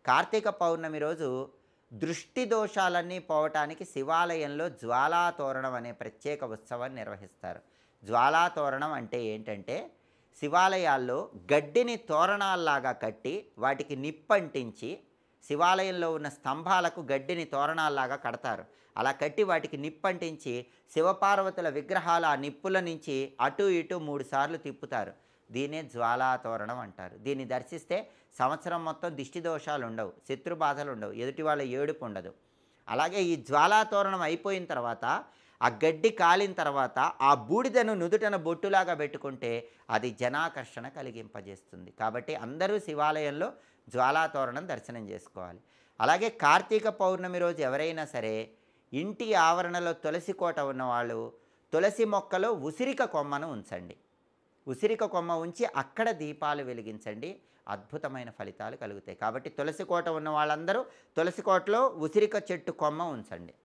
కార్తీక పౌర్ణమి రోజు దృష్టి దోషాలన్నీ పోవటానికి శివాలయంలో జ్వాలాతోరణం అనే ప్రత్యేక ఉత్సవాన్ని నిర్వహిస్తారు. జ్వాలాతోరణం అంటే ఏంటంటే, శివాలయాల్లో గడ్డిని తోరణాల్లాగా కట్టి వాటికి నిప్పంటించి, శివాలయంలో ఉన్న స్తంభాలకు గడ్డిని తోరణాల్లాగా కడతారు. అలా కట్టి వాటికి నిప్పంటించి శివపార్వతుల విగ్రహాలు ఆ నిప్పుల నుంచి అటు ఇటు 3 సార్లు తిప్పుతారు. దీన్నే జ్వాలాతోరణం అంటారు. దీన్ని దర్శిస్తే సంవత్సరం మొత్తం దిష్టి దోషాలు ఉండవు, శత్రు బాధలు ఉండవు, ఎదుటి వాళ్ళ ఏడుపు ఉండదు. అలాగే ఈ జ్వాలాతోరణం అయిపోయిన తర్వాత, ఆ గడ్డి కాలిన తర్వాత ఆ బూడిదను నుదుటన బొట్టులాగా పెట్టుకుంటే అది జనాకర్షణ కలిగింపజేస్తుంది. కాబట్టి అందరూ శివాలయంలో జ్వాలాతోరణం దర్శనం చేసుకోవాలి. అలాగే కార్తీక పౌర్ణమి రోజు ఎవరైనా సరే ఇంటి ఆవరణలో తులసి కోట ఉన్నవాళ్ళు తులసి మొక్కలో ఉసిరిక కొమ్మను ఉంచండి. ఉసిరిక కొమ్మ ఉంచి అక్కడ దీపాలు వెలిగించండి. అద్భుతమైన ఫలితాలు కలుగుతాయి. కాబట్టి తులసి కోట ఉన్న వాళ్ళందరూ తులసి కోటలో ఉసిరిక చెట్టు కొమ్మ ఉంచండి.